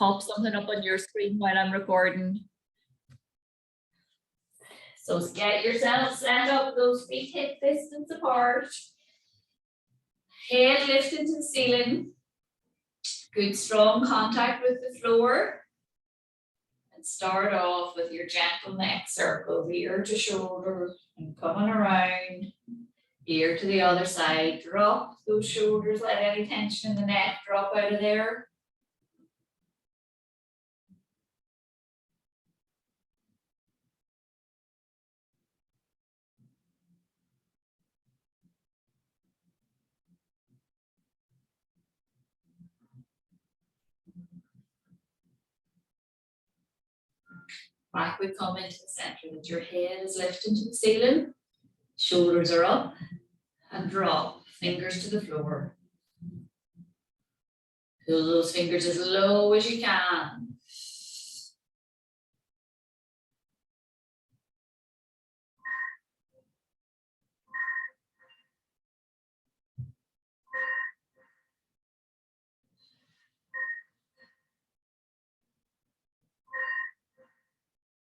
pop something up on your screen while I'm recording. So get yourself set up, those feet hip distance apart. Head lifted to the ceiling. Good strong contact with the floor. And start off with your gentle neck circle, ear to shoulder, and coming around, ear to the other side. Drop those shoulders, let any tension in the neck drop out of there. Back we come into the center, that your head is lifted to the ceiling, shoulders are up, and drop, fingers to the floor. Pull those fingers as low as you can.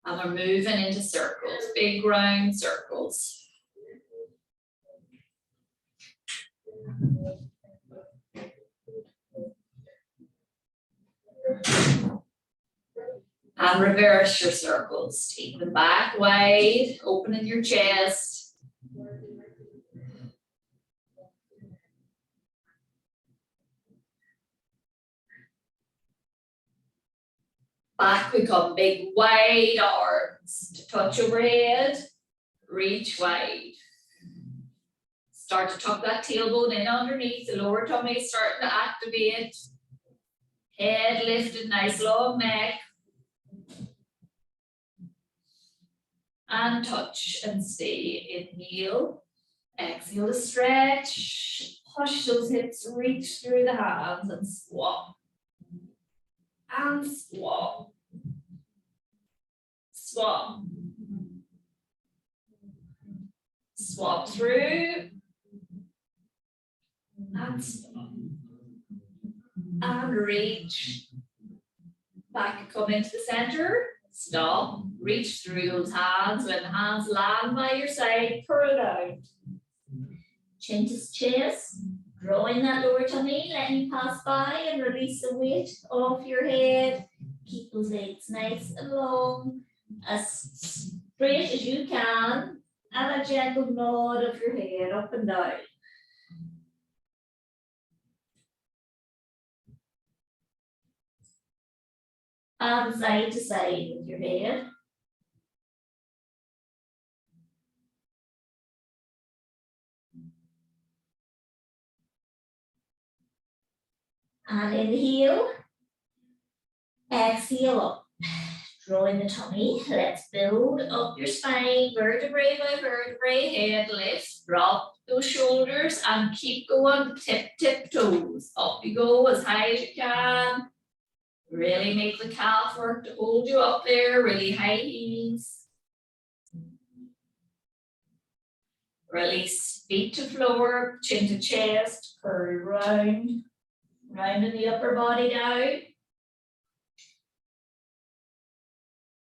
And we're moving into circles, big round circles. And reverse your circles. Take them back wide, opening your chest. Back we come, big wide arms to touch overhead, reach wide. Start to tuck that tailbone in underneath, the lower tummy starting to activate. Head lifted, nice long neck. And touch and stay. Inhale, exhale to stretch. Push those hips, reach through the hands and swap. And swap. Swap. Swap through. And stop. And reach. Back, come into the center. Stop. Reach through those hands. When the hands land by your side, curl down. Chin to chest. Drawing that lower tummy, letting you pass by and release the weight off your head. Keep those legs nice and long, as straight as you can, and a gentle nod of your head up and down. And side to side with your head. And inhale, exhale up, drawing the tummy. Let's build up your spine, vertebrae by vertebrae, head lift, drop those shoulders and keep going, tip toes. Up you go as high as you can. Really make the calf work to hold you up there, really high heels. Release feet to floor, chin to chest, curl round. Rounding the upper body down.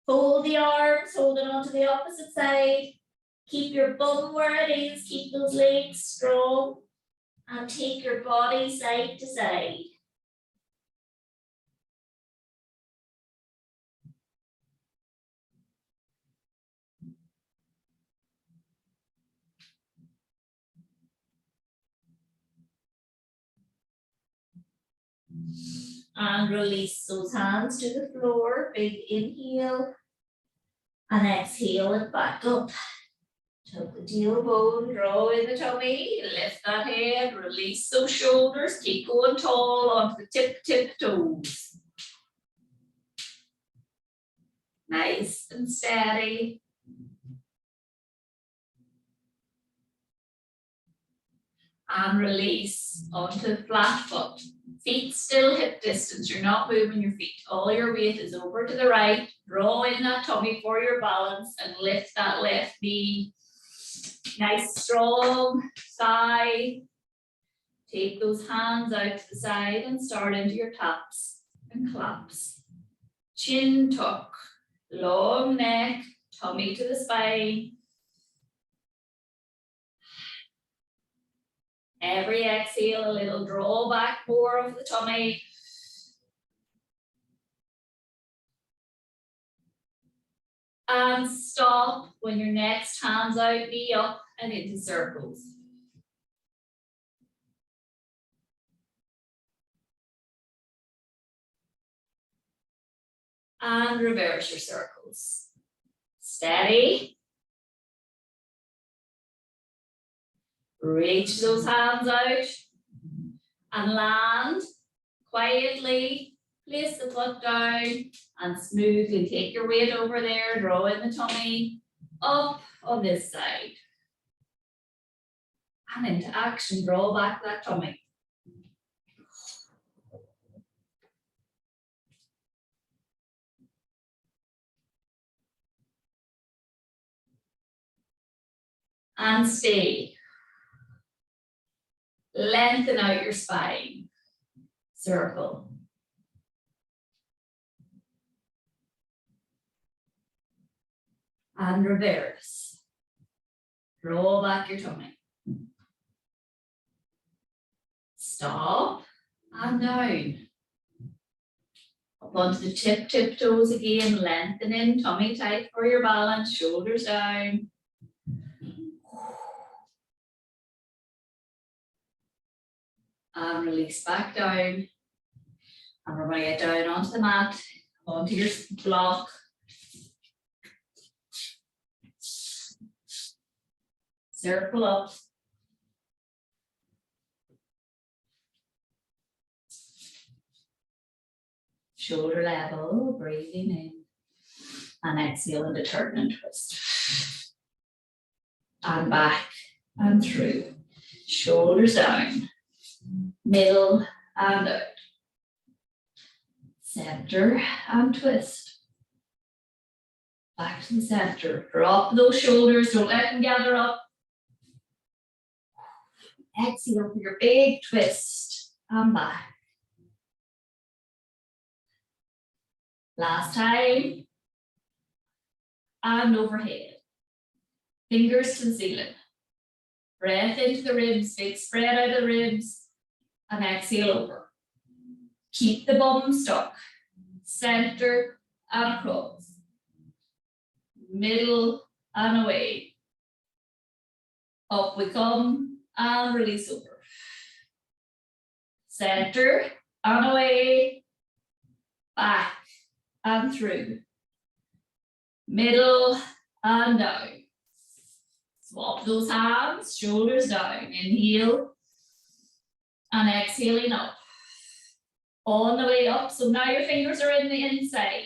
Fold the arms, holding on to the opposite side. Keep your bum where it is, keep those legs strong. And take your body side to side. And release those hands to the floor. Big inhale. And exhale it back up. Tuck the tailbone, draw in the tummy, lift that head, release those shoulders, keep going tall onto the tip toes. Nice and steady. And release onto flat foot. Feet still hip distance, you're not moving your feet. All your weight is over to the right. Draw in that tummy for your balance and lift that left knee. Nice strong thigh. Take those hands out to the side and start into your taps. and collapse. Chin tuck, long neck, tummy to the spine. Every exhale, a little draw back more of the tummy. And stop when your next hands out, knee up and into circles. And reverse your circles. Steady. Reach those hands out and land quietly. Place the foot down and smoothly take your weight over there, draw in the tummy, up on this side. And into action, draw back that tummy. And stay. Lengthen out your spine. Circle. And reverse. Draw back your tummy. Stop and down. Up onto the tiptoes again, lengthening, tummy tight for your balance, shoulders down. And release back down. And we're going to get down onto the mat, onto your block. Circle up. Shoulder level, breathing in. And exhale into turn and twist. And back and through. Shoulders down. Middle and out. Center and twist. Back to the center. Drop those shoulders, don't let them gather up. Exhale for your big twist and back. Last time. And overhead. Fingers to the ceiling. Breath into the ribs, big spread out of the ribs. And exhale over. Keep the bum stuck. Center and across. Middle and away. Up we come and release over. Center and away. Back and through. Middle and down. Swap those hands, shoulders down. Inhale and exhaling up. On the way up, so now your fingers are in the inside.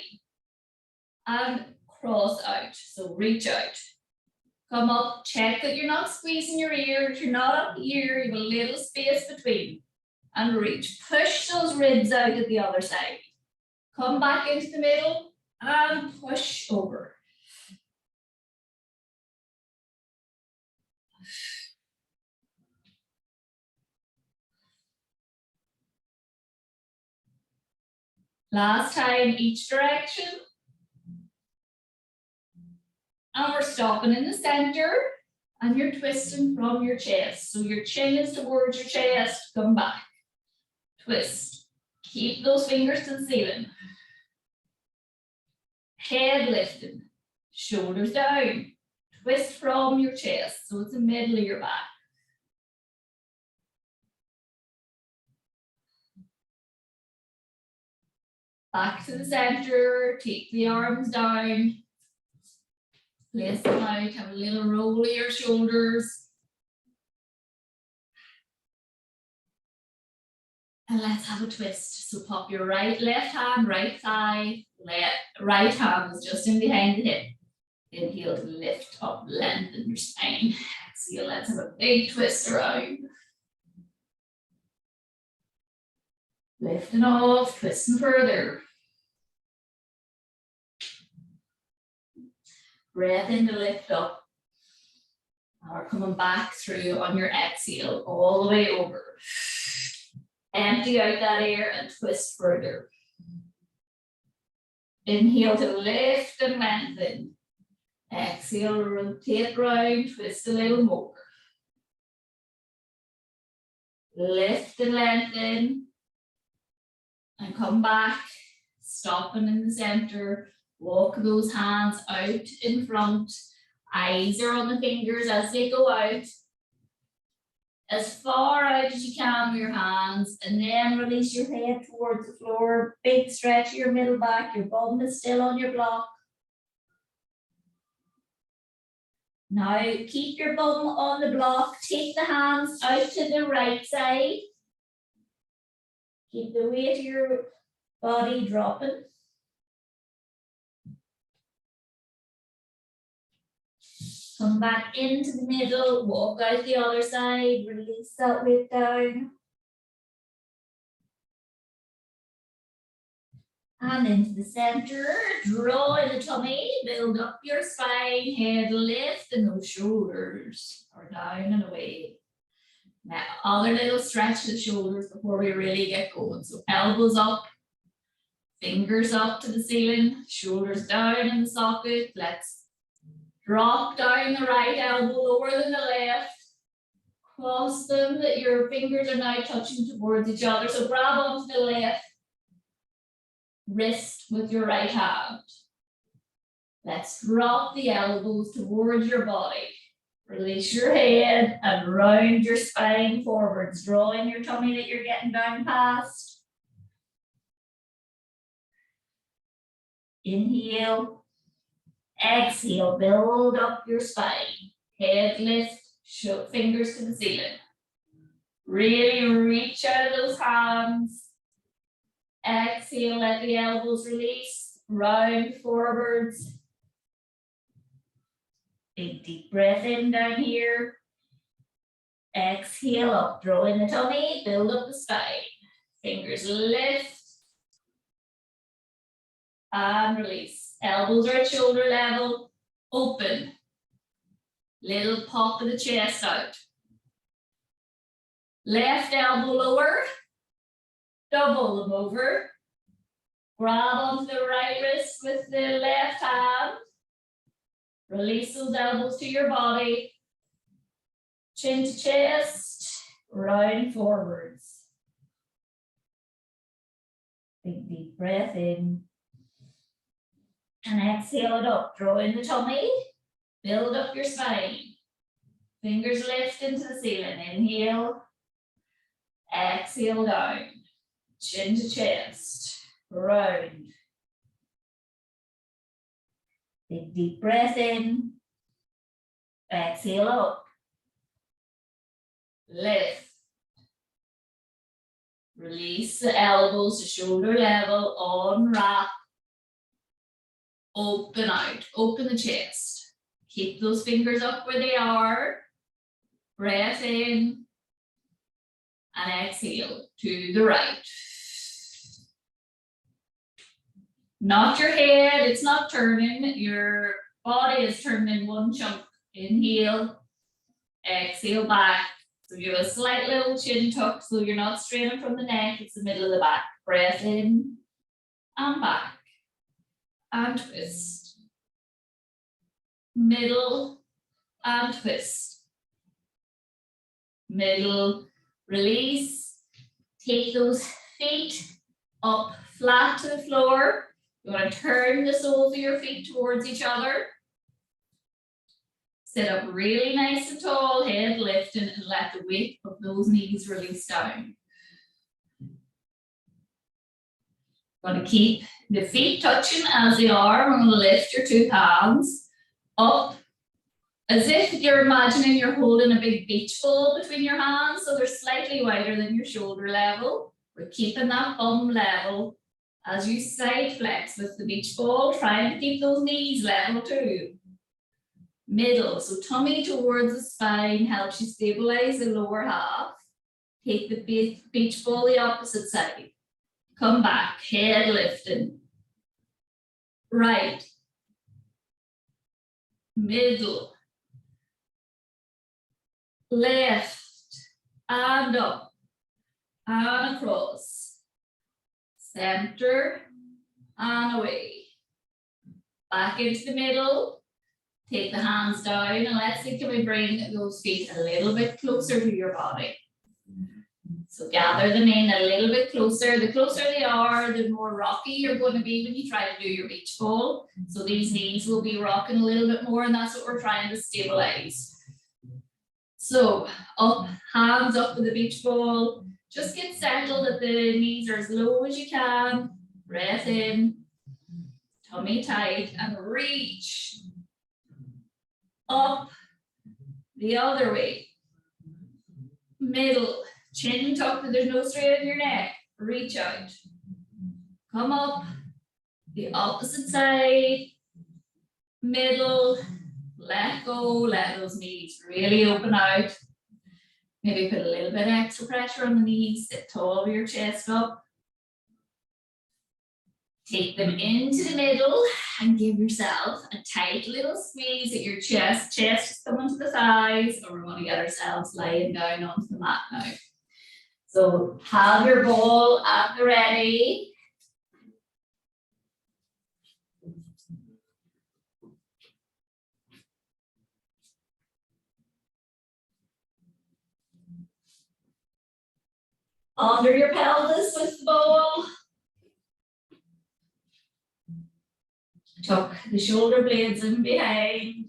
And cross out, so reach out. Come up, check that you're not squeezing your ears, you're not up here, you have a little space between. And reach, push those ribs out at the other side. Come back into the middle and push over. Last time, each direction. And we're stopping in the center and you're twisting from your chest. So your chin is towards your chest, come back. Twist. Keep those fingers to the ceiling. Head lifting. Shoulders down. Twist from your chest, so it's the middle of your back. Back to the center, take the arms down. Place them out, have a little roll of your shoulders. And let's have a twist. So pop your left hand, right thigh, right hand is just in behind the hip. Inhale to lift up, lengthen your spine. Exhale, let's have a big twist around. Lifting off, twisting further. Breath in to lift up. Now we're coming back through on your exhale, all the way over. Empty out that air and twist further. Inhale to lift and lengthen. Exhale, rotate round, twist a little more. Lift and lengthen. And come back, stopping in the center. Walk those hands out in front. Eyes are on the fingers as they go out. As far out as you can with your hands, and then release your head towards the floor. Big stretch of your middle back. Your bum is still on your block. Now keep your bum on the block. Take the hands out to the right side. Keep the weight of your body dropping. Come back into the middle, walk out the other side, release that weight down. And into the center, draw in the tummy, build up your spine, head lift, and those shoulders are down and away. Now, other little stretch to the shoulders before we really get going. So elbows up, fingers up to the ceiling, shoulders down in the socket. Let's drop down the right elbow lower than the left. Cross them, that your fingers are now touching towards each other. So grab onto the left wrist with your right hand. Let's drop the elbows towards your body. Release your head and round your spine forwards. Draw in your tummy that you're getting down past. Inhale. Exhale, build up your spine. Head lift, fingers to the ceiling. Really reach out of those hands. Exhale, let the elbows release, round forwards. Big deep breath in down here. Exhale up, draw in the tummy, build up the spine. Fingers lift and release. Elbows are at shoulder level, open. Little pop of the chest out. Left elbow lower, double them over. Grab onto the right wrist with the left hand. Release those elbows to your body. Chin to chest, round forwards. Big deep breath in. And exhale it up. Draw in the tummy. Build up your spine. Fingers lift into the ceiling. Inhale. Exhale down. Chin to chest. Round. Big deep breath in. Exhale up. Lift. Release the elbows to shoulder level. Unwrap. Open out. Open the chest. Keep those fingers up where they are. Breath in. And exhale to the right. Not your head, it's not turning. Your body is turning in one chunk. Inhale, exhale back. So you have a slight little chin tuck, so you're not straining from the neck, it's the middle of the back. Breath in and back. And twist. Middle and twist. Middle, release. Take those feet up flat to the floor. You want to turn the soles of your feet towards each other. Sit up really nice and tall, head lifting, and let the weight of those knees release down. Going to keep the feet touching as they are. We're going to lift your two hands up as if you're imagining you're holding a big beach ball between your hands, so they're slightly wider than your shoulder level. We're keeping that bum level. As you side flex with the beach ball, try and keep those knees level too. Middle, so tummy towards the spine helps you stabilize the lower half. Take the beach ball the opposite side. Come back, head lifting. Right. Middle. Left. And up. And across. Center and away. back into the middle. Take the hands down and let's see, can we bring those feet a little bit closer to your body? So gather them in a little bit closer. The closer they are, the more rocky you're going to be when you try to do your beach ball. So these knees will be rocking a little bit more, and that's what we're trying to stabilize. So up, hands up with the beach ball. Just get settled that the knees are as low as you can. Breath in, tummy tight, and reach up the other way. Middle, chin tucked, there's no strain in your neck. Reach out. Come up, the opposite side. Middle, let go, let those knees really open out. Maybe put a little bit extra pressure on the knees, sit tall with your chest up. Take them into the middle and give yourself a tight little squeeze at your chest. Chest is coming to the thighs, or we're going to get ourselves lying down onto the mat now. So have your ball at the ready. Under your pelvis with the ball. Tuck the shoulder blades in behind.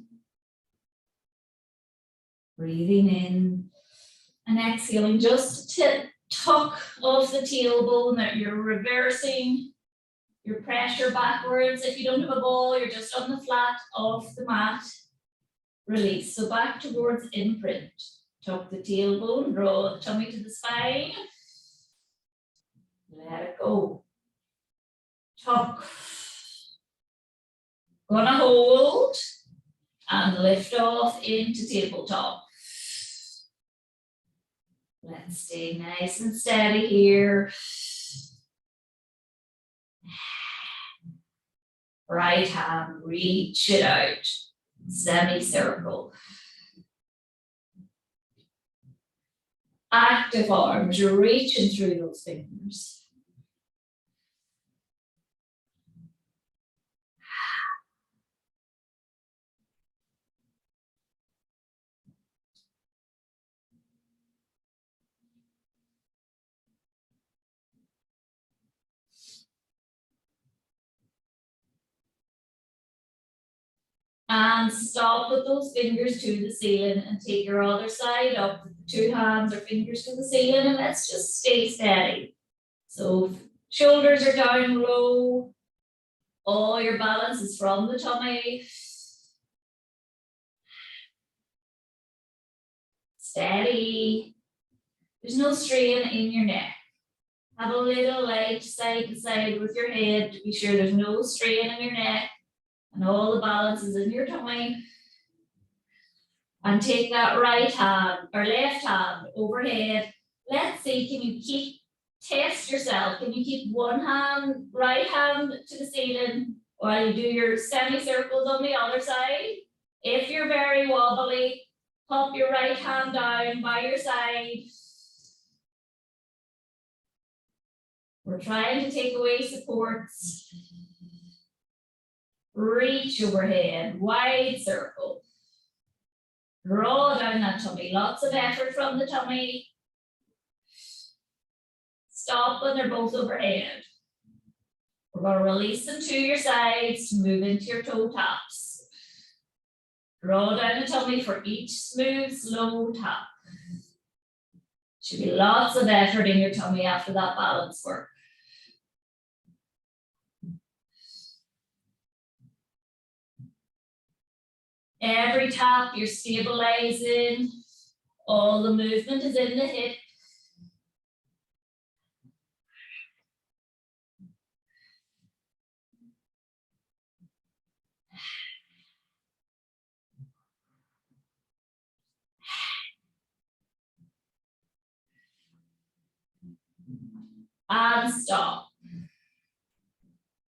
Breathing in and exhaling, just to tuck off the tailbone, that you're reversing your pressure backwards. If you don't have a ball, you're just on the flat off the mat. Release, so back towards imprint. Tuck the tailbone, draw the tummy to the spine. Let it go. Tuck. Gonna hold and lift off into tabletop. Let's stay nice and steady here. Right hand, reach it out. Semicircle. Active arms, you're reaching through those fingers. And stop with those fingers to the ceiling and take your other side up with the two hands or fingers to the ceiling, and let's just stay steady. So shoulders are down low. All your balance is from the tummy. Steady. There's no strain in your neck. Have a little light side to side with your head to be sure there's no strain in your neck. And all the balance is in your tummy. And take that right hand or left hand overhead. Let's see, can you test yourself? Can you keep one hand, right hand to the ceiling while you do your semicircles on the other side? If you're very wobbly, pop your right hand down by your side. We're trying to take away supports. Reach overhead, wide circle. Draw down that tummy, lots of effort from the tummy. Stop when they're both overhead. We're going to release them to your sides, move into your toe taps. Draw down the tummy for each smooth, slow tap. Should be lots of effort in your tummy after that balance work. Every tap you're stabilizing, all the movement is in the hip. And stop.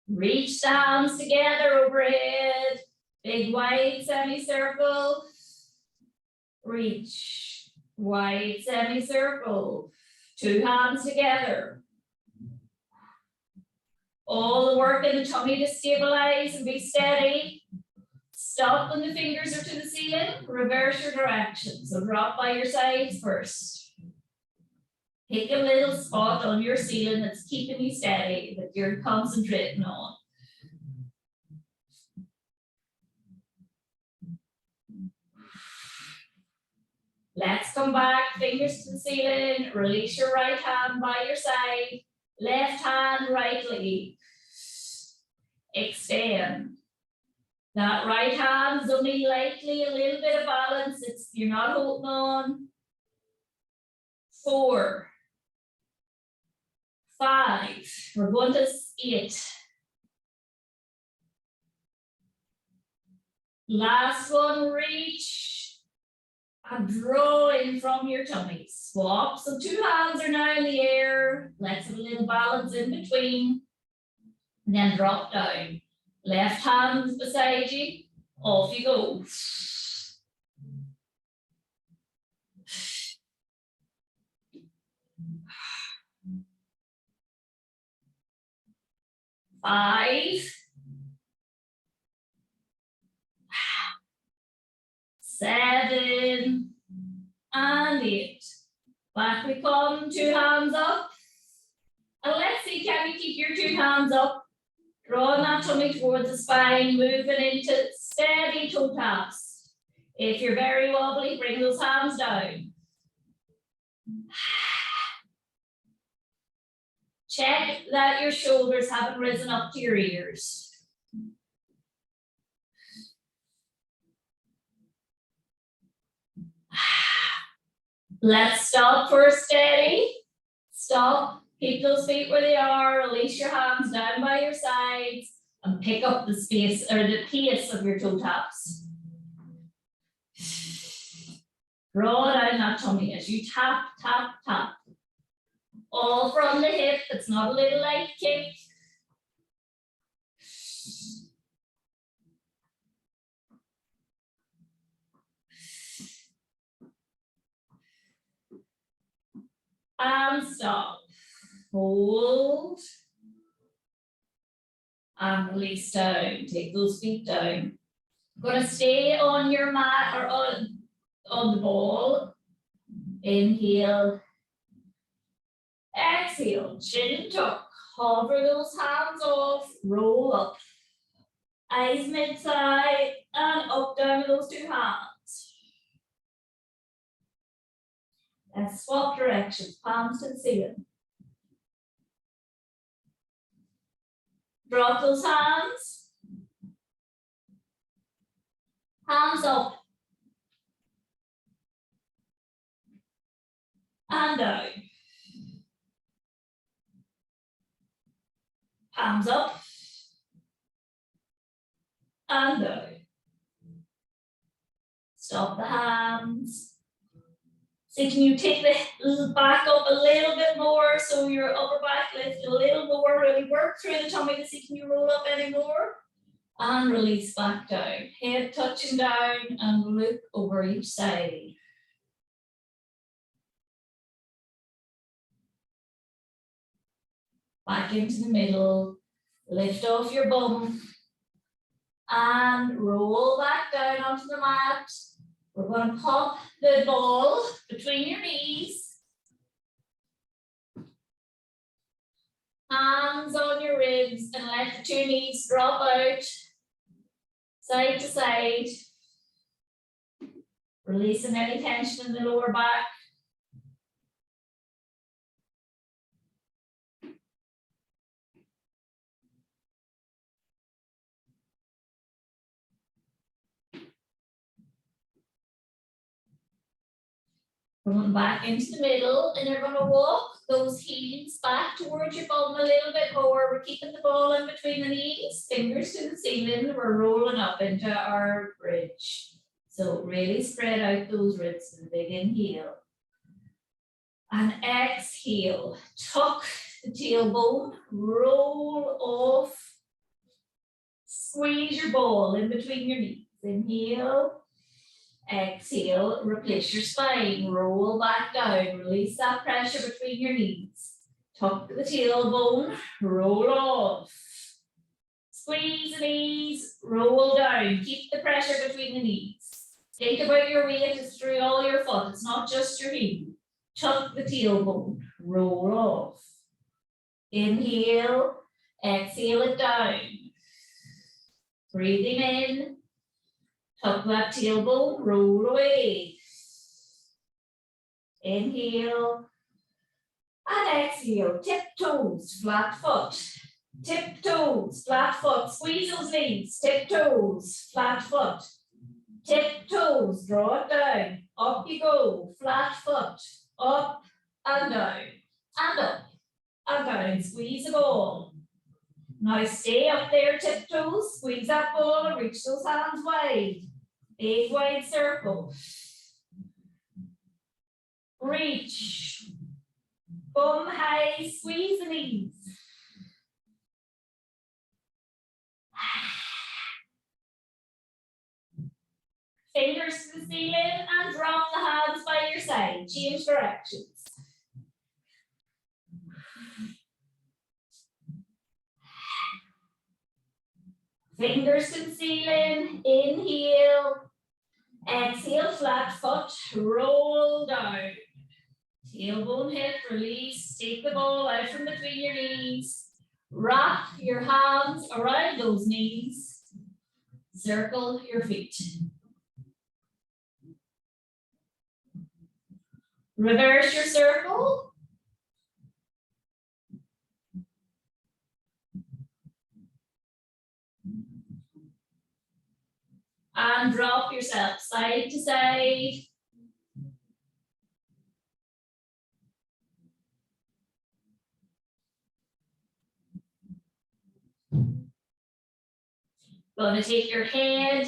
Reach the hands together overhead. Big wide semicircle. Reach. Wide semicircle. Two hands together. All the work in the tummy to stabilize and be steady. Stop when the fingers are to the ceiling. Reverse your direction. So drop by your sides first. Pick a little spot on your ceiling that's keeping you steady, that you're concentrating on. Let's come back, fingers to the ceiling. Release your right hand by your side. Left hand, right leg. Extend. That right hand is only likely a little bit of balance. You're not holding on. 4, 5. We're going to 8. Last one, reach and draw in from your tummy. Swap. So 2 hands are now in the air. Let's have a little balance in between. And then drop down. Left hand beside you. Off you go. 5, 7, and 8. Back we come, 2 hands up. And let's see, can you keep your 2 hands up? Drawing that tummy towards the spine, moving into steady toe taps. If you're very wobbly, bring those hands down. Check that your shoulders haven't risen up to your ears. Let's stop for a steady. Stop. Keep those feet where they are. Release your hands down by your sides and pick up the space or the pace of your toe taps. Draw down that tummy as you tap, tap, tap. All from the hip. It's not a little light kick. And stop. Hold. And release down. Take those feet down. Going to stay on your mat or on the ball. Inhale. Exhale. Chin tuck. Hover those hands off. Roll up. Eyes mid-side and up down with those 2 hands. Let's swap directions. Palms to the ceiling. Drop those hands. Hands up. And down. Palms up. And down. Stop the hands. So can you take the back up a little bit more so your upper back lift a little more, really work through the tummy to see can you roll up any more? And release back down. Head touching down and look over each side. Back into the middle. Lift off your bum. And roll back down onto the mat. We're going to pop the ball between your knees. Hands on your ribs and let the 2 knees drop out. Side to side. Releasing any tension in the lower back. Going back into the middle, and you're going to walk those heels back towards your bum a little bit more. We're keeping the ball in between the knees, fingers to the ceiling. We're rolling up into our bridge. So really spread out those ribs and big inhale. And exhale. Tuck the tailbone, roll off. Squeeze your ball in between your knees. Inhale. Exhale, replace your spine, roll back down, release that pressure between your knees. Tuck the tailbone, roll off. Squeeze the knees, roll down. Keep the pressure between the knees. Think about your weight is through all your foot. It's not just your heel. Tuck the tailbone, roll off. Inhale, exhale it down. Breathing in, tuck that tailbone, roll away. Inhale and exhale. Tiptoes, flat foot. Tiptoes, flat foot. Squeeze those knees. Tiptoes, flat foot. Tiptoes, draw it down. Up you go. Flat foot. Up and down. And up and down. Squeeze the ball. Now stay up there, tiptoes. Squeeze that ball and reach those hands wide. Big wide circle. Reach. Bum high, squeeze the knees. Fingers to the ceiling and drop the hands by your side. Change directions. Fingers to the ceiling. Inhale. Exhale, flat foot. Roll down. Tailbone hip, release. Take the ball out from between your knees. Wrap your hands around those knees. Circle your feet. Reverse your circle. And drop yourself side to side. Going to take your head,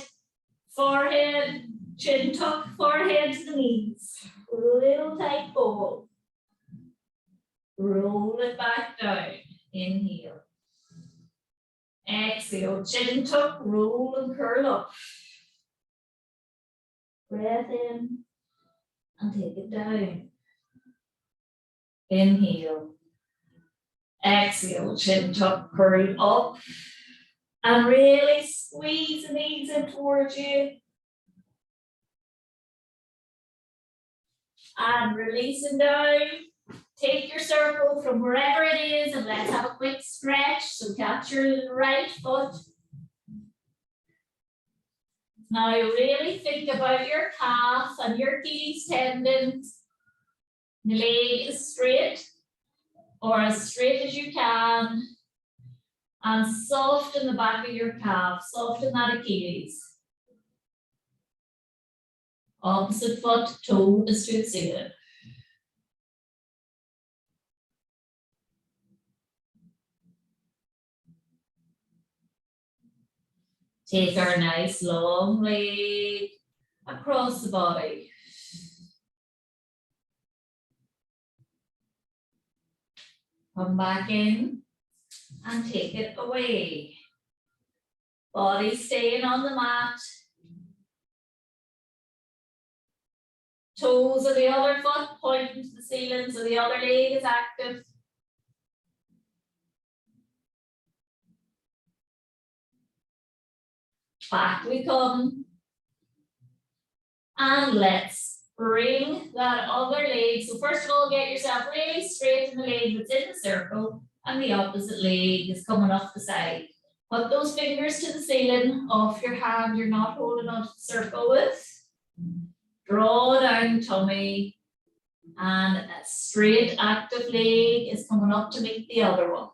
forehead, chin tuck, forehead to the knees. Little tight ball. Roll it back down. Inhale. Exhale, chin tuck, roll and curl up. Breath in and take it down. Inhale. Exhale, chin tuck, curl up. And really squeeze the knees in towards you. And releasing down. Take your circle from wherever it is and let's have a quick stretch. So catch your right foot. Now really think about your calf and your Achilles tendons. The leg is straight or as straight as you can. And soften the back of your calf, soften that Achilles. Opposite foot, toe is to the ceiling. Take our nice long leg across the body. Come back in and take it away. Body staying on the mat. Toes of the other foot pointing to the ceiling so the other leg is active. Back we come. And let's bring that other leg. So first of all, get yourself really straight in the leg that's in the circle and the opposite leg is coming off the side. Put those fingers to the ceiling off your hand you're not holding onto the circle with. Draw down the tummy and a straight active leg is coming up to meet the other one.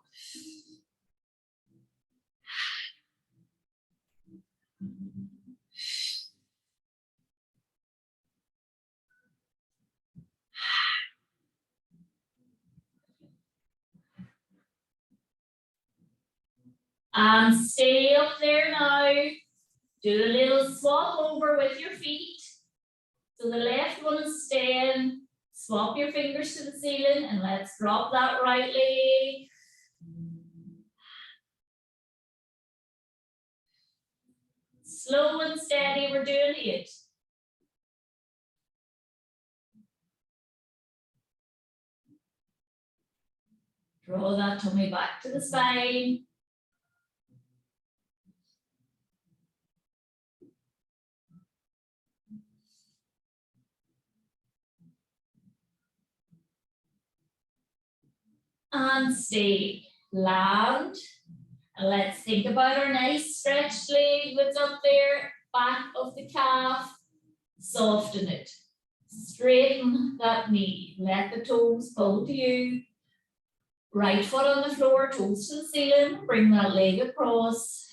And stay up there now. Do a little swap over with your feet. So the left one is staying. Swap your fingers to the ceiling and let's drop that right leg. Slow and steady, we're doing it. Draw that tummy back to the spine. And stay. Land. And let's think about our nice stretched leg that's up there, back of the calf. Soften it. Straighten that knee. Let the toes pull to you. Right foot on the floor, toes to the ceiling. Bring that leg across.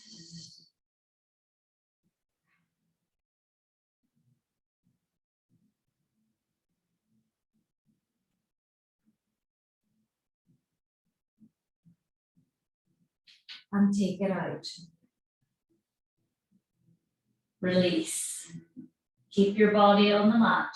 And take it out. Release. Keep your body on the mat.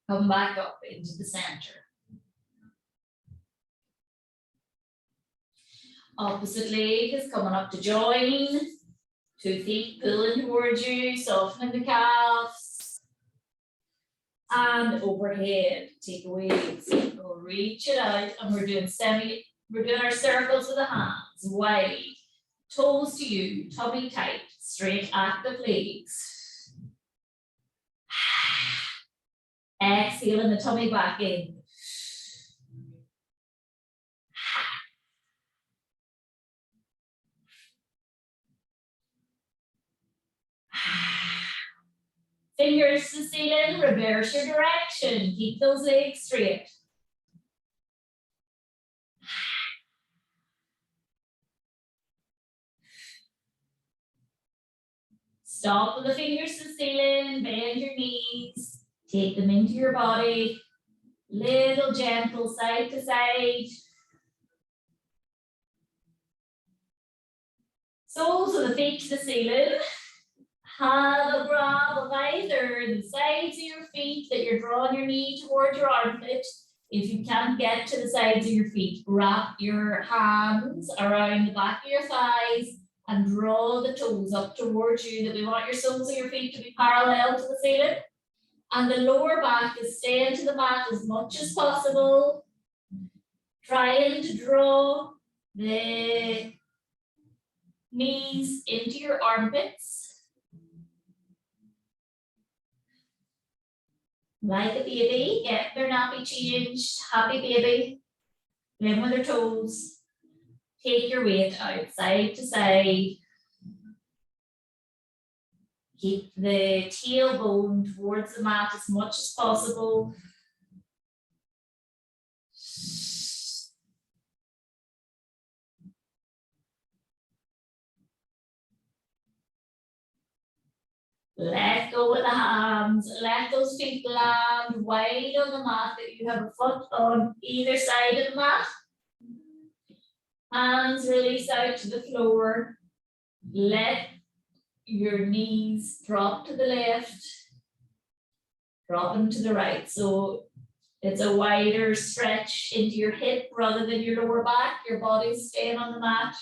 Come back up into the center. Opposite leg is coming up to join. 2 feet pulling towards you, softening the calves. And overhead, take away. So we'll reach it out, and we're doing our circles with the hands, wide. Toes to you, tummy tight, straight active legs. Exhaling the tummy back in. Fingers to the ceiling, reverse your direction. Keep those legs straight. Stop with the fingers to the ceiling, bend your knees, take them into your body. Little gentle side to side. Soles of the feet to the ceiling. Have a grab of either the sides of your feet that you're drawing your knee towards your armpit. If you can't get to the sides of your feet, wrap your hands around the back of your thighs and draw the toes up towards you. That we want your soles of your feet to be parallel to the ceiling. And the lower back is staying to the mat as much as possible. Trying to draw the knees into your armpits. Like a baby, get their nappy changed, happy baby. Playing with their toes. Take your weight out side to side. Keep the tailbone towards the mat as much as possible. Let go of the hands, let those feet land wide on the mat, that you have a foot on either side of the mat. Hands release out to the floor. Let your knees drop to the left, dropping to the right. So it's a wider stretch into your hip rather than your lower back. Your body's staying on the mat.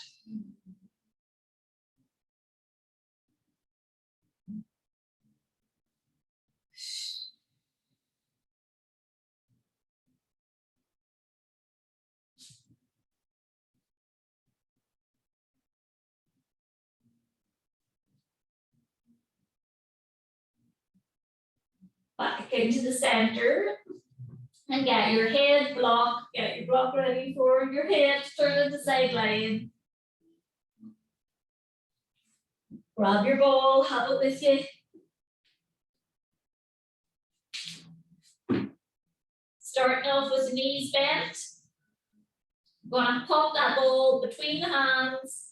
Back into the center. And get your head block, get your block ready for your head, turn it to sideline. Grab your ball, have it with you. Starting off with the knees bent. Gonna pop that ball between the hands.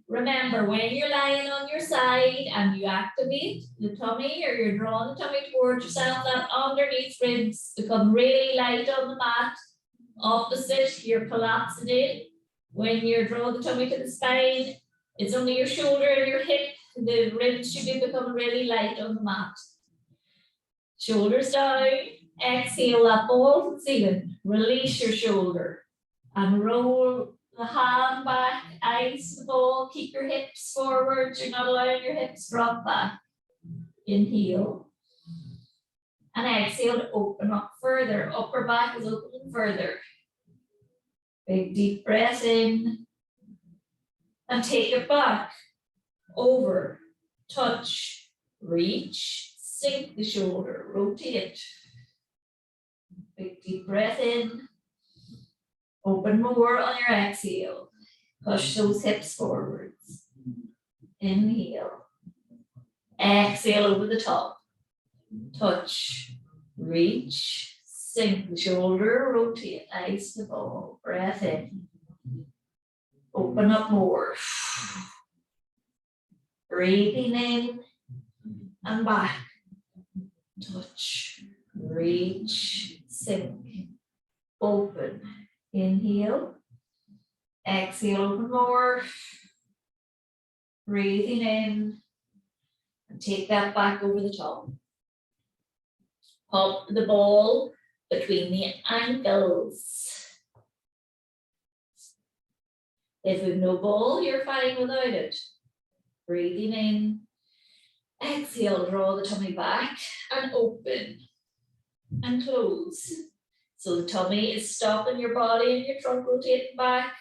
Remember, when you're lying on your side and you activate the tummy, or you're drawing the tummy towards yourself, that underneath ribs become really light on the mat. Opposite, you're collapsing in. When you're drawing the tummy to the spine, it's only your shoulder and your hip. The ribs should be becoming really light on the mat. Shoulders down, Exhale that ball to the ceiling. Release your shoulder and roll the hand back, eyes to the ball. Keep your hips forward. You're not allowing your hips drop back. Inhale. And exhale to open up further. Upper back is opening further. Big deep breath in. And take it back. Over. Touch. Reach. Sink the shoulder. Rotate. Big deep breath in. Open more on your exhale. Push those hips forwards. Inhale. Exhale over the top. Touch. Reach. Sink the shoulder. Rotate. Eyes to the ball. Breath in. Open up more. Breathing in and back. Touch. Reach. Sink. Open. Inhale. Exhale, open more. Breathing in. And take that back over the top. Pop the ball between the ankles. If we've no ball, you're fine without it. Breathing in. Exhale, draw the tummy back and open and close. So the tummy is stopping your body and your trunk rotating back.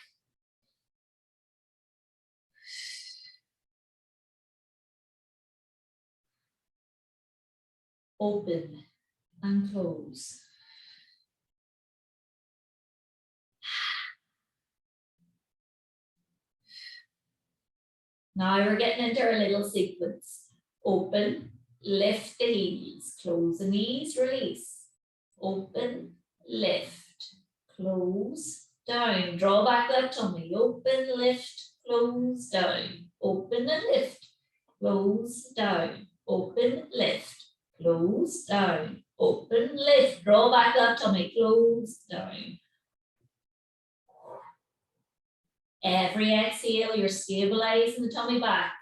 Open and close. Now we're getting into our little sequence. Open, lift the heels, close the knees, release. Open, lift, close, down. Draw back that tummy. Open, lift, close, down. Open and lift, close, down. Open, lift, close, down. Open, lift. Draw back that tummy. Close, down. Every exhale, you're stabilizing the tummy back.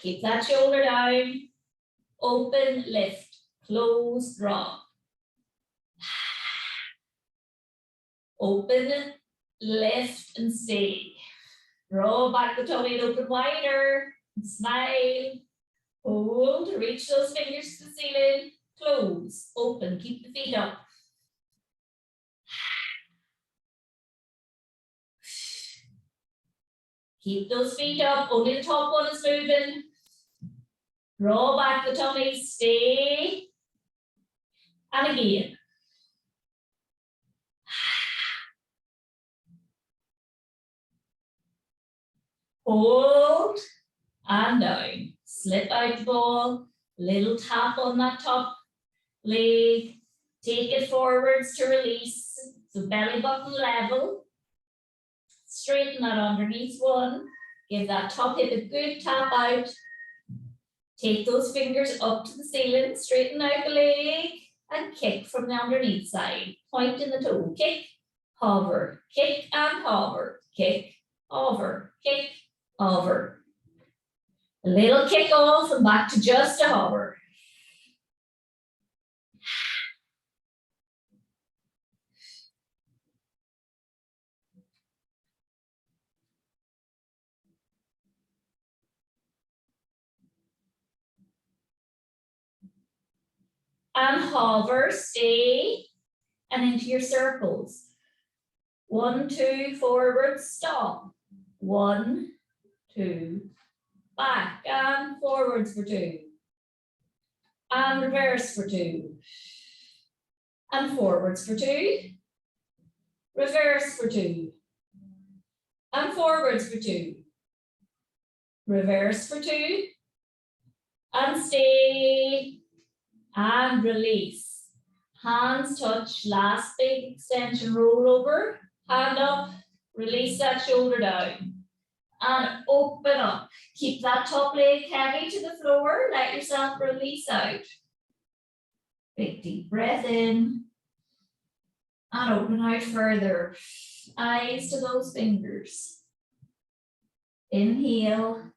Keep that shoulder down. Open, lift, close, drop. Open, lift, and stay. Draw back the tummy and open wider. Smile. Hold, reach those fingers to the ceiling. Close, open, keep the feet up. Keep those feet up, only the top one is moving. Draw back the tummy, stay. And again. Hold and down. Slip out the ball. Little tap on that top leg. Take it forwards to release. So belly button level. Straighten that underneath one. Give that top hip a good tap out. Take those fingers up to the ceiling. Straighten out the leg. And kick from the underneath side. Point in the toe. Kick, hover, kick and hover. Kick, hover, kick, hover. A little kick off and back to just a hover. And hover, stay, and into your circles. 1, 2, forward, stop. 1, 2, back and forwards for 2. And reverse for 2. And forwards for 2. Reverse for 2. And forwards for 2. Reverse for 2. And stay. And release. Hands touch, last big extension, roll over, hand up, release that shoulder down. And open up. Keep that top leg heavy to the floor, let yourself release out. Big deep breath in. And open out further. Eyes to those fingers. Inhale.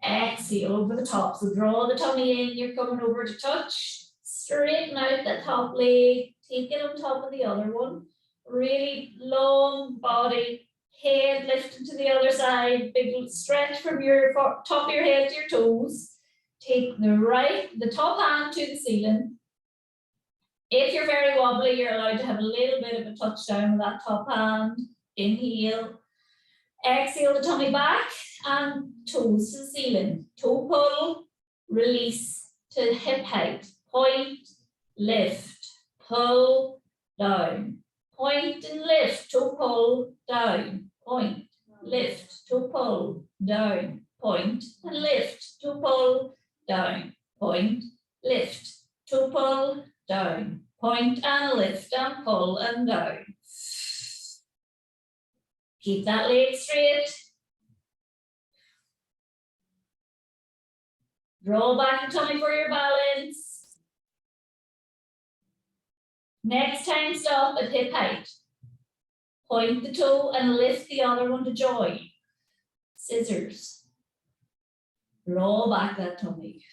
Exhale over the top. So draw the tummy in, you're coming over to touch. Straighten out that top leg, take it on top of the other one. Really long body, head lifted to the other side, big stretch from your top of your head to your toes. Take the top hand to the ceiling. If you're very wobbly, you're allowed to have a little bit of a touchdown with that top hand. Inhale. Exhale the tummy back and toes to the ceiling. Toe pull, release to hip height. Point, lift, pull, down. Point and lift, toe pull, down. Point, lift, toe pull, down. Point and lift, toe pull, down. Point, lift, toe pull, down. Point and lift and pull and down. Keep that leg straight. Draw back the tummy for your balance. Next time, stop at hip height. Point the toe and lift the other one to join. Scissors. Draw back that tummy.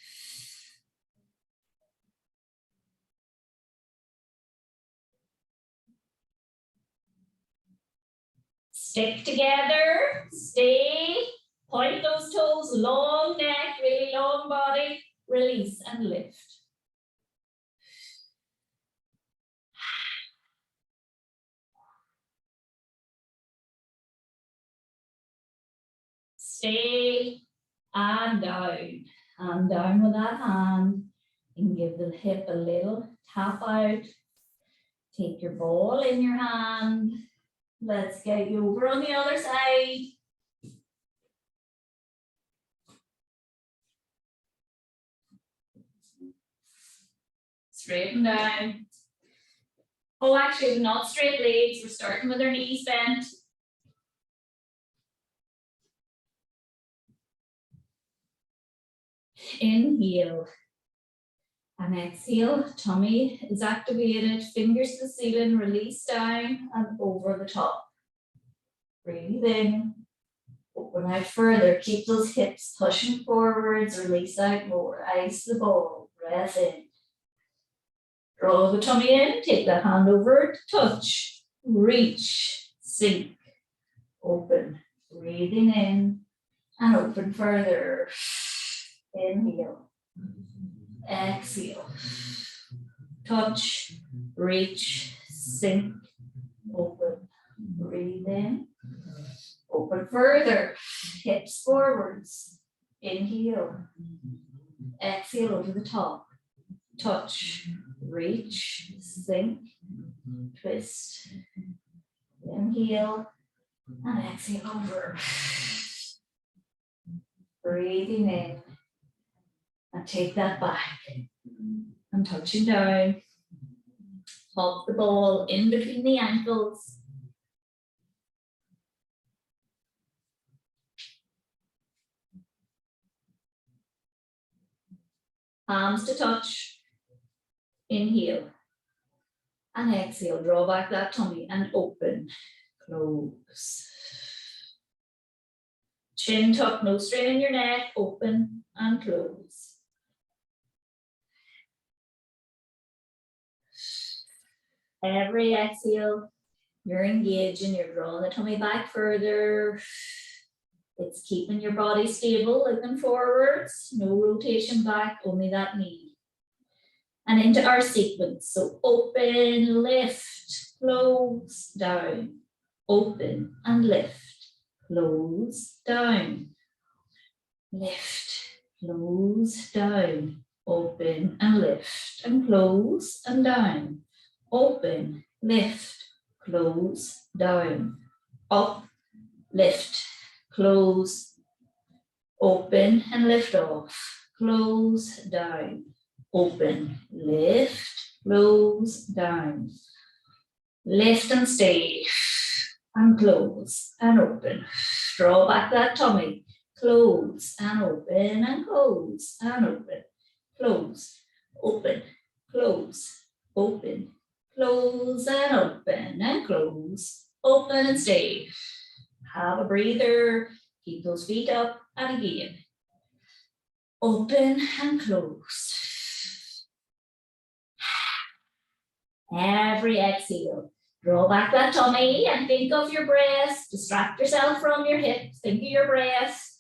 Stick together, stay, point those toes, long neck, really long body, release and lift. Stay and down with that hand. You can give the hip a little tap out. Take your ball in your hand. Let's get you over on the other side. Straighten down. Oh, actually, not straight legs. We're starting with our knees bent. Inhale and exhale. Tummy is activated. Fingers to the ceiling. Release down and over the top. Breathe in. Open out further. Keep those hips pushing forwards. Release out more. Ice the ball. Breath in. Draw the tummy in. Take that hand over. Touch. Reach. Sink. Open. Breathing in. And open further. Inhale. Exhale. Touch. Reach. Sink. Open. Breathe in. Open further. Hips forwards. Inhale. Exhale over the top. Touch. Reach. Sink. Twist. Inhale. And exhale over. Breathing in. And take that back. And touching down. Pop the ball in between the ankles. Palms to touch. Inhale. And exhale. Draw back that tummy and open. Close. Chin tuck, no strain in your neck. Open and close. Every exhale, you're engaging, you're drawing the tummy back further. It's keeping your body stable, looking forwards, no rotation back, only that knee. And into our sequence. So open, lift, close, down. Open and lift, close, down. Lift, close, down. Open and lift and close and down. Open, lift, close, down, up, lift, close, open and lift off, close, down, open, lift, close, down, lift and stay, and close and open. Draw back that tummy, close and open and close and open, close, open, close, open. Close and open and close, open and stay. Have a breather, keep those feet up and again. Open and close. Every exhale, draw back that tummy and think of your breath. Distract yourself from your hips. Think of your breath.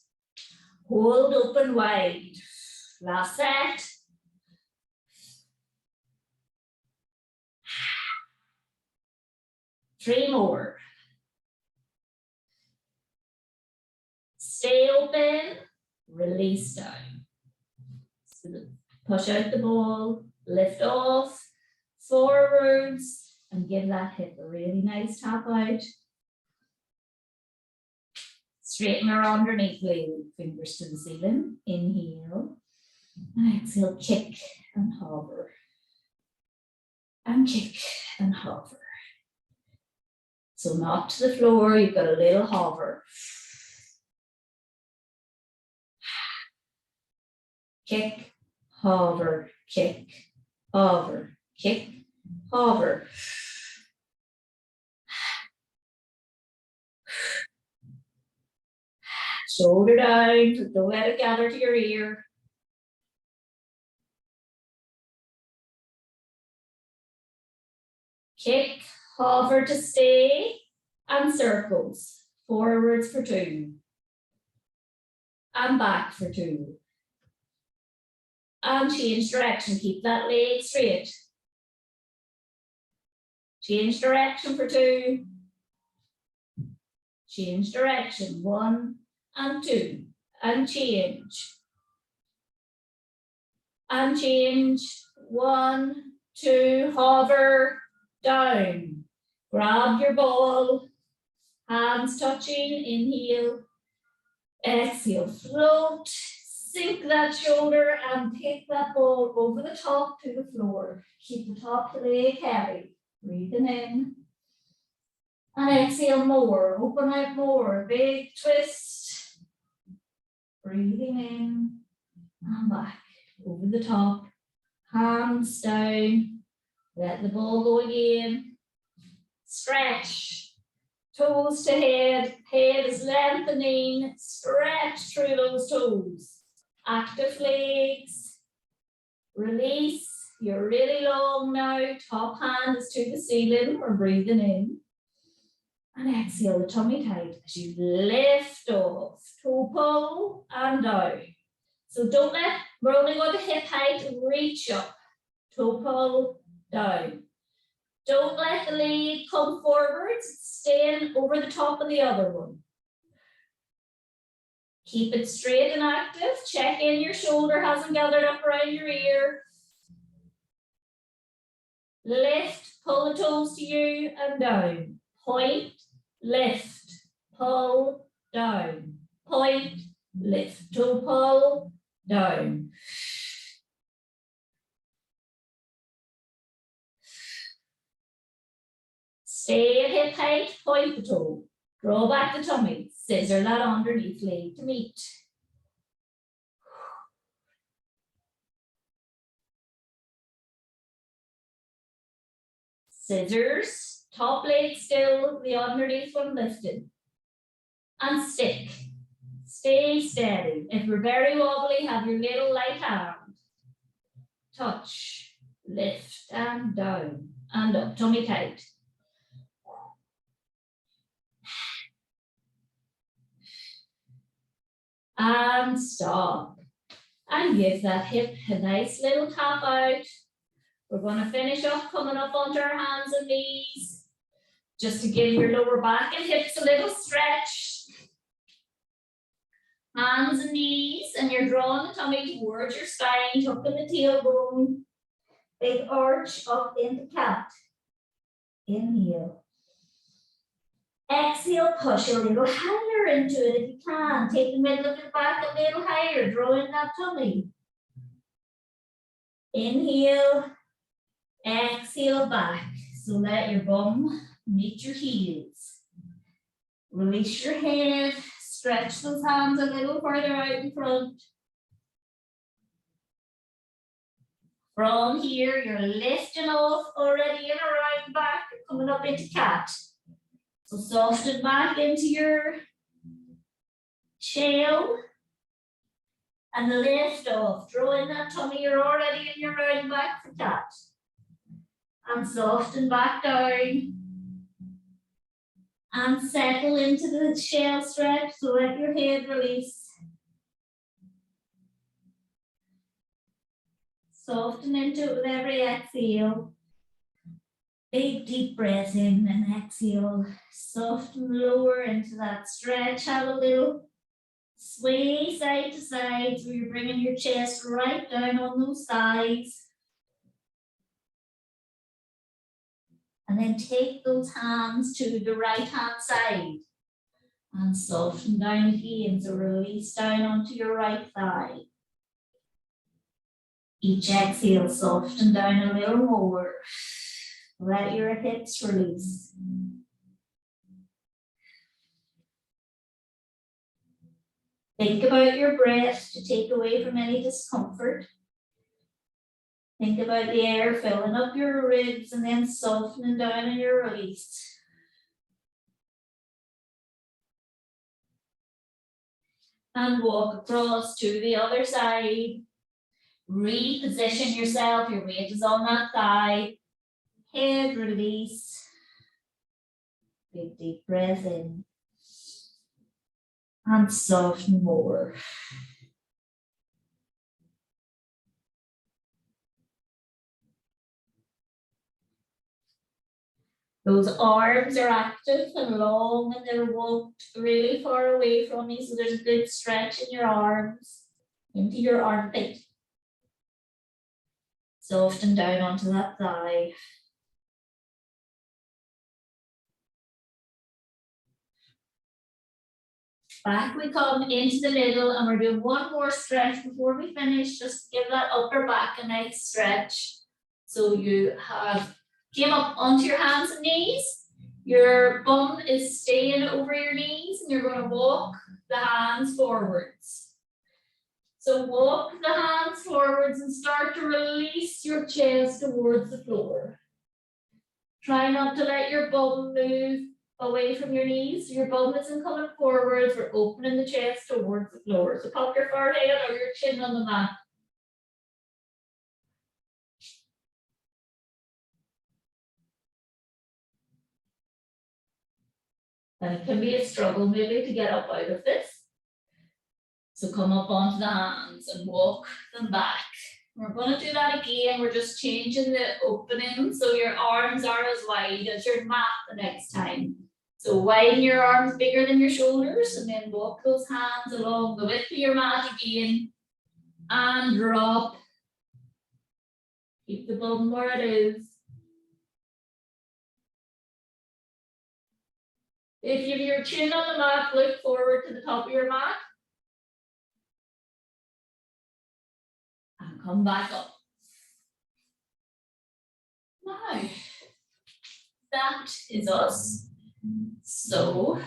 Hold open wide. Last set. Three more. Stay open. Release down. So push out the ball. Lift off. Forwards. And give that hip a really nice tap out. Straighten her underneath, fingers to the ceiling. Inhale. And exhale, kick and hover. And kick and hover. So not to the floor, you've got a little hover. Kick, hover, kick, hover, kick, hover. Shoulder down, don't let it gather to your ear. Kick, hover to stay, and circles. Forwards for 2. And back for 2. And change direction, keep that leg straight. Change direction for 2. Change direction, 1 and 2. And change. And change, 1, 2, hover, down. Grab your ball, hands touching, inhale, exhale, float, sink that shoulder and take that ball over the top to the floor. Keep the top leg heavy, breathing in. And exhale more, open out more, big twist. Breathing in and back, over the top, hands down. Let the ball go again. Stretch. Toes to head. Head is lengthening. Stretch through those toes. Active legs. Release. You're really long now. Top hand is to the ceiling. We're breathing in. And exhale the tummy tight as you lift off. Toe pull and down. So don't let, we're only going to hip height, reach up. Toe pull, down. Don't let the leg come forwards, staying over the top of the other one. Keep it straight and active. Check in your shoulder hasn't gathered up around your ear. Lift, pull the toes to you and down. Point, lift, pull, down. Point, lift, toe pull, down. Stay at hip height, point the toe. Draw back the tummy. Scissor that underneath leg to meet. Scissors, top leg still, the underneath one lifted. And stick. Stay steady. If you're very wobbly, have your little light hand. Touch, lift and down and up, tummy tight. And stop. And give that hip a nice little tap out. We're going to finish off coming up onto our hands and knees. Just to give your lower back and hips a little stretch. Hands and knees, and you're drawing the tummy towards your spine, tucking the tailbone. Big arch up into cat. Inhale. Exhale, push a little higher into it if you can. Take the middle of your back a little higher, drawing that tummy. Inhale, exhale back. So let your bum meet your heels. Release your head, stretch those hands a little further out in front. From here, you're lifting off already and around back, coming up into cat. So soften back into your shell. And lift off, draw in that tummy, you're already in your round back for cat. And soften back down. And settle into the shell stretch, so let your head release. Soften into it with every exhale. Big deep breath in and exhale. Soften lower into that stretch. Have a little sway side to side, so you're bringing your chest right down on those thighs. And then take those hands to the right hand side and soften down again. So release down onto your right thigh. Each exhale, soften down a little more. Let your hips release. Think about your breath to take away from any discomfort. Think about the air filling up your ribs and then softening down in your release. And walk across to the other side. Reposition yourself, your weight is on that thigh. Head release. Big deep breath in. And soften more. Those arms are active and long and they're walked really far away from you, so there's a good stretch in your arms, into your armpit. Soften down onto that thigh. Back we come into the middle, and we're doing one more stretch before we finish. Just give that upper back a nice stretch. So you have came up onto your hands and knees. Your bum is staying over your knees, and you're going to walk the hands forwards. So walk the hands forwards and start to release your chest towards the floor. Try not to let your bum move away from your knees. Your bum isn't coming forwards. We're opening the chest towards the floor. So pop your forehead or your chin on the mat. And it can be a struggle maybe to get up out of this. So come up onto the hands and walk them back. We're going to do that again. We're just changing the opening so your arms are as wide as your mat the next time. So widen your arms bigger than your shoulders and then walk those hands along the width of your mat again. And drop. Keep the bum where it is. If you have your chin on the mat, look forward to the top of your mat. And come back up. Now, that is us. So